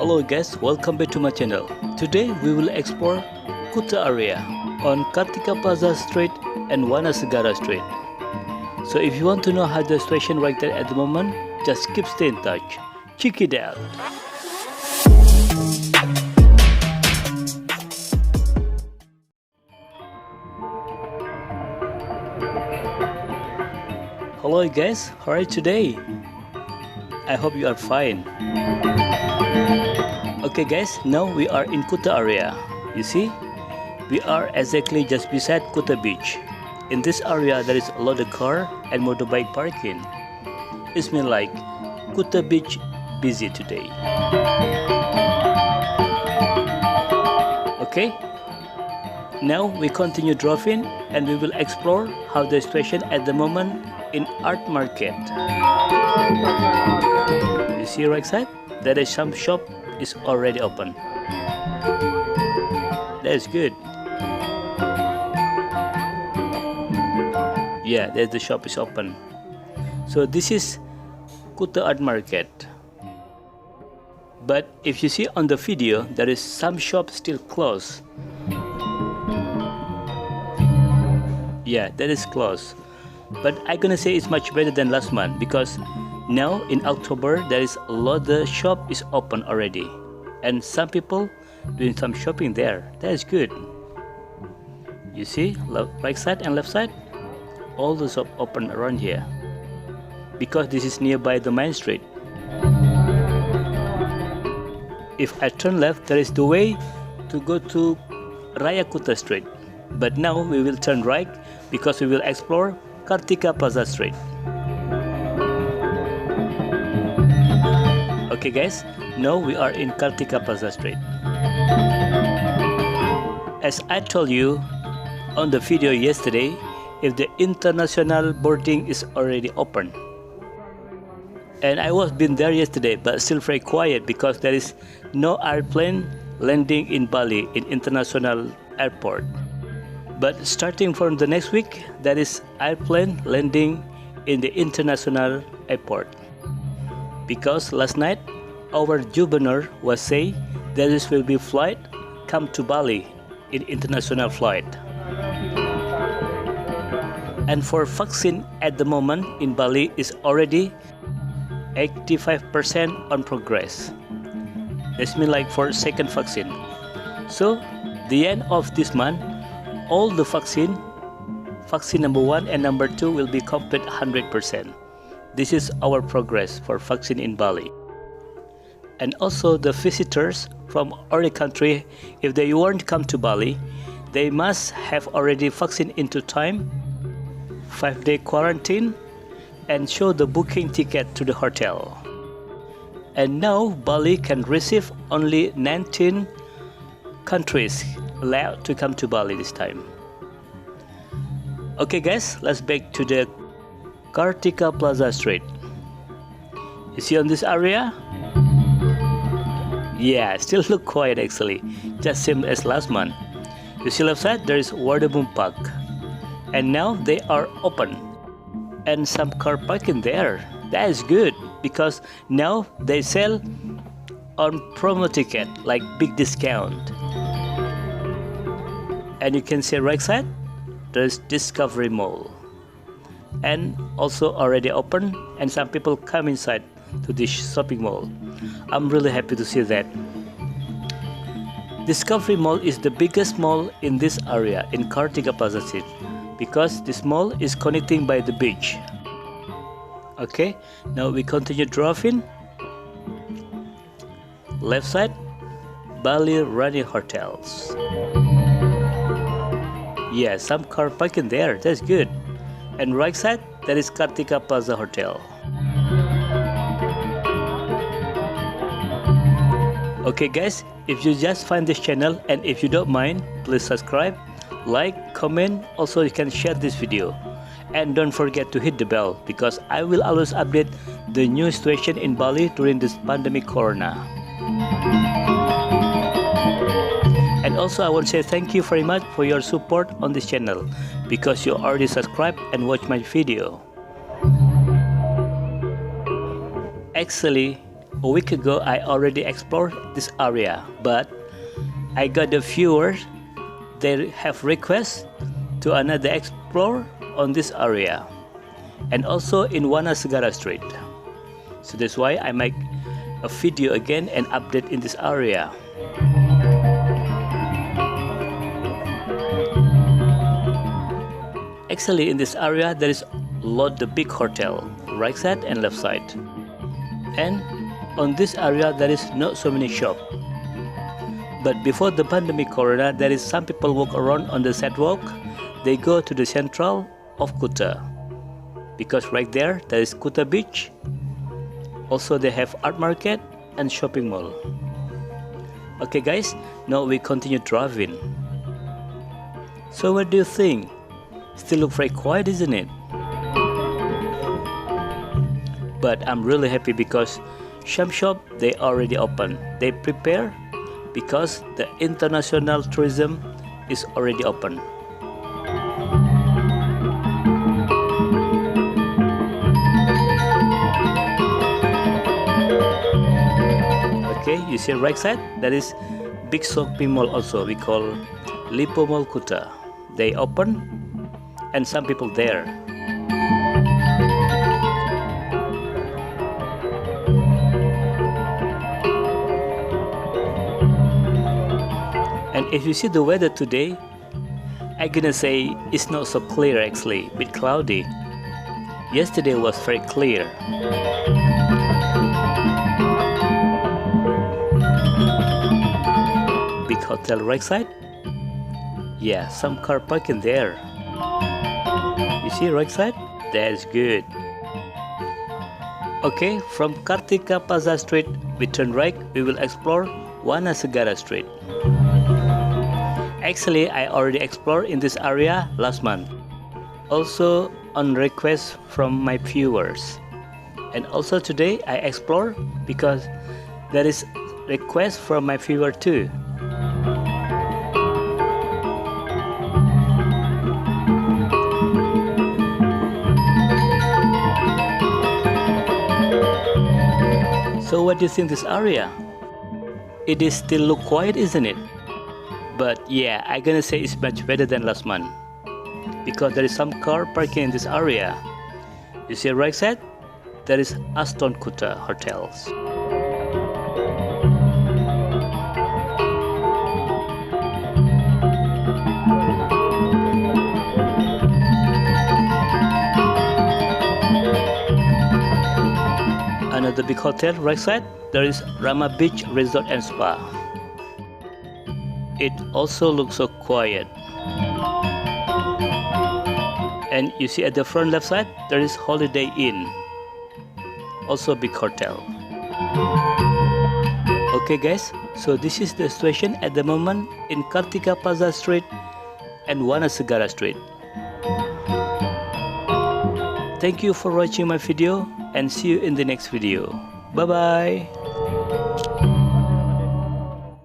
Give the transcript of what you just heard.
Hello guys, welcome back to my channel. Today we will explore Kuta area on Kartika Plaza Street and Wanasegara Street. So if you want to know how the situation right there at the moment, just keep stay in touch. Check it out. Hello guys, how are you today? I hope you are fine. Okay guys, now we are in Kuta area. You see, we are exactly just beside Kuta Beach. In this area there is a lot of car and motorbike parking. It means like Kuta Beach busy today. Okay, now we continue driving and we will explore how the situation at the moment in art market. You see right side, there is some shop is already open. That's good. Yeah, there's the shop is open. So this is Kuta art market. But if you see on the video, there is some shop still closed. Yeah, that is closed. But I'm gonna say it's much better than last month because now in October there is a lot of shop is open already, and some people doing some shopping there. That is good. You see, right side and left side, all the shop open around here because this is nearby the main street. If I turn left, there is the way to go to Raya Kuta Street. But now we will turn right because we will explore Kartika Plaza Street. Okay guys, now we are in Kartika Plaza Street. As I told you on the video yesterday, if the international boarding is already open. And I was been there yesterday but still very quiet because there is no airplane landing in Bali in international airport. But starting from the next week, there is airplane landing in the international airport. Because last night, our governor was saying there will be flight come to Bali in international flight. And for vaccine at the moment in Bali is already 85% on progress. This means like for second vaccine. So the end of this month, all the vaccine number 1 and number 2 will be complete 100%. This is our progress for vaccine in Bali. And also the visitors from our country, if they want to come to Bali, they must have already vaccine into time, 5-day quarantine, and show the booking ticket to the hotel. And now Bali can receive only 19 countries allowed to come to Bali this time. Okay guys, let's back to the Kartika Plaza Street. You see on this area? Yeah, still look quiet actually, just same as last month. You see left side, there is Wardamum Park. And now they are open. And some car parking there. That is good because now they sell on promo ticket, like big discount. And you can see right side, there's Discovery Mall. And also already open, and some people come inside to this shopping mall. I'm really happy to see that. Discovery Mall is the biggest mall in this area in Kartika Plaza Street because this mall is connecting by the beach. Okay, now we continue driving. Left side, Bali Rani Hotels. Yeah, some car parking there, that's good. And right side, there is Kartika Plaza Hotel. Okay guys, if you just find this channel and if you don't mind, please subscribe, like, comment, also you can share this video. And don't forget to hit the bell because I will always update the new situation in Bali during this pandemic corona. And also I want to say thank you very much for your support on this channel because you already subscribed and watched my video. Actually, A week ago I already explored this area, but I got the viewers, they have requests to another explore on this area and also in Wanasegara Street. So that's why I make a video again and update in this area. Actually in this area there is a lot the big hotel, right side and left side. And on this area there is not so many shops. But before the pandemic corona, there is some people walk around on the sidewalk. They go to the central of Kuta, because right there is Kuta Beach. Also they have art market and shopping mall. Okay guys, now we continue driving. So what do you think? Still look very quiet, isn't it? But I'm really happy because some shop they already open. They prepare because the international tourism is already open. Okay, you see right side, that is big shopping mall also, we call Lipo Mall Kuta. They open and some people there. And if you see the weather today, I'm gonna say it's not so clear actually, a bit cloudy. Yesterday was very clear. Big hotel right side? Yeah, some car parking there. You see right side? That's good. Okay, from Kartika Plaza Street, we turn right, we will explore Wanasegara Street. Actually, I already explored in this area last month. Also on request from my viewers. And also today I explore because there is request from my viewer too. So what do you think this area? It is still look quiet, isn't it? But yeah, I'm gonna say it's much better than last month because there is some car parking in this area. You see right side? There is Aston Kuta hotels. Another big hotel right side, there is Rama Beach Resort and Spa. It also looks so quiet. And you see at the front left side, there is Holiday Inn. Also big hotel. Okay guys, so this is the situation at the moment in Kartika Plaza Street and Wanasegara Street. Thank you for watching my video and see you in the next video. Bye bye.